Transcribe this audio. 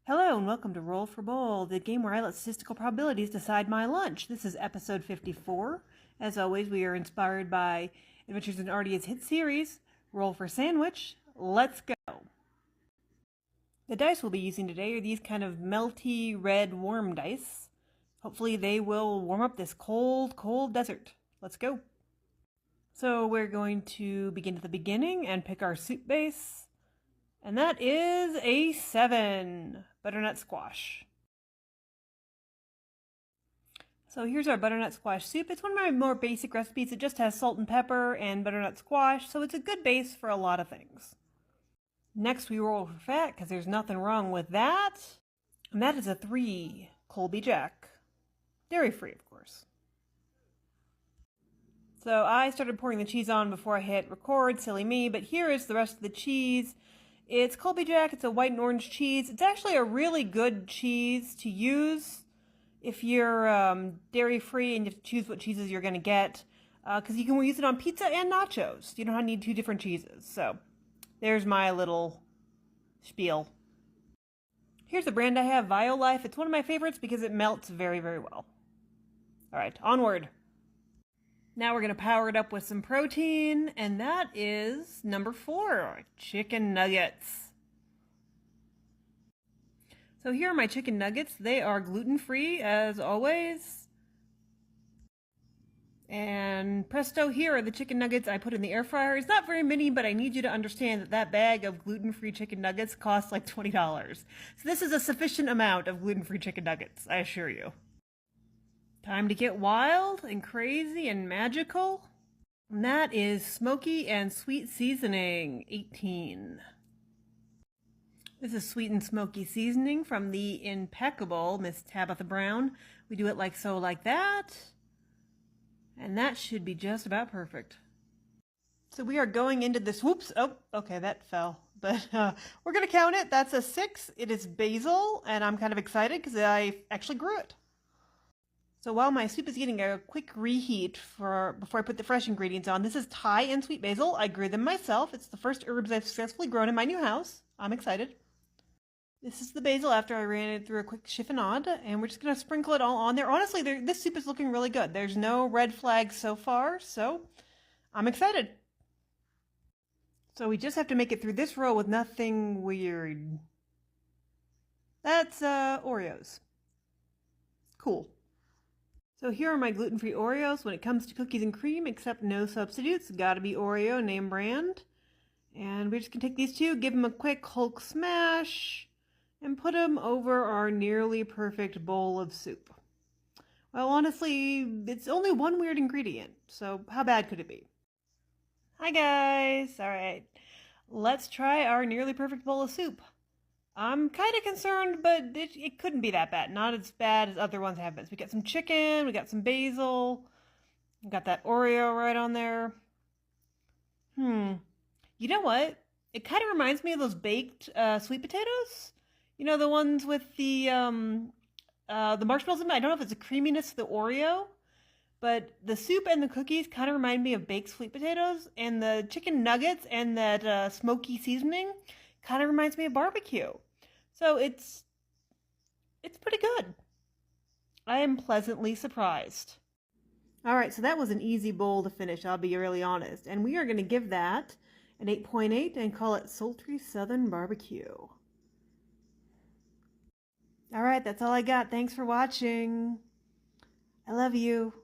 Hello and welcome to Roll for Bowl, the game where I let statistical probabilities decide my lunch. This is episode 54. As always, we are inspired by Adventures in Ardia's hit series, Roll for Sandwich. Let's go! The dice we'll be using today are these kind of melty red warm dice. Hopefully they will warm up this cold, cold desert. Let's go! So we're going to begin at the beginning and pick our soup base. And that is a 7. Butternut squash. So here's our butternut squash soup. It's one of my more basic recipes. It just has salt and pepper and butternut squash, so it's a good base for a lot of things. Next we roll for fat, because there's nothing wrong with that. And that is a 3. Colby Jack. Dairy-free, of course. So I started pouring the cheese on before I hit record, silly me, but here is the rest of the cheese. It's Colby Jack, it's a white and orange cheese. It's actually a really good cheese to use if you're dairy-free and you have to choose what cheeses you're going to get. Because you can use it on pizza and nachos. You don't need 2 different cheeses. So there's my little spiel. Here's the brand I have, Violife. It's one of my favorites because it melts very, very well. Alright, onward. Now we're going to power it up with some protein, and that is number 4, chicken nuggets. So here are my chicken nuggets. They are gluten-free, as always. And presto, here are the chicken nuggets I put in the air fryer. It's not very many, but I need you to understand that that bag of gluten-free chicken nuggets costs like $20. So this is a sufficient amount of gluten-free chicken nuggets, I assure you. Time to get wild and crazy and magical. And that is smoky and sweet seasoning, 18. This is sweet and smoky seasoning from the impeccable Miss Tabitha Brown. We do it like so, like that. And that should be just about perfect. So we are going into this, whoops, oh, okay, that fell. But we're going to count it. That's a 6. It is basil, and I'm kind of excited because I actually grew it. So while my soup is getting a quick reheat before I put the fresh ingredients on, this is Thai and sweet basil. I grew them myself. It's the first herbs I've successfully grown in my new house. I'm excited. This is the basil after I ran it through a quick chiffonade, and we're just going to sprinkle it all on there. Honestly, this soup is looking really good. There's no red flags so far, so I'm excited. So we just have to make it through this row with nothing weird. That's Oreos. Cool. So here are my gluten-free Oreos. When it comes to cookies and cream, except no substitutes, gotta be Oreo, name brand. And we're just gonna take these 2, give them a quick Hulk smash, and put them over our nearly perfect bowl of soup. Well, honestly, it's only one weird ingredient, so how bad could it be? Hi guys! Alright, let's try our nearly perfect bowl of soup. I'm kind of concerned, but it couldn't be that bad. Not as bad as other ones have been. So we got some chicken, we got some basil, we got that Oreo right on there. You know what? It kind of reminds me of those baked sweet potatoes. You know, the ones with the marshmallows in them. I don't know if it's a creaminess of the Oreo, but the soup and the cookies kind of remind me of baked sweet potatoes, and the chicken nuggets and that smoky seasoning kind of reminds me of barbecue. So it's pretty good. I am pleasantly surprised. Alright, so that was an easy bowl to finish, I'll be really honest. And we are going to give that an 8.8 and call it Sultry Southern Barbecue. Alright, that's all I got. Thanks for watching. I love you.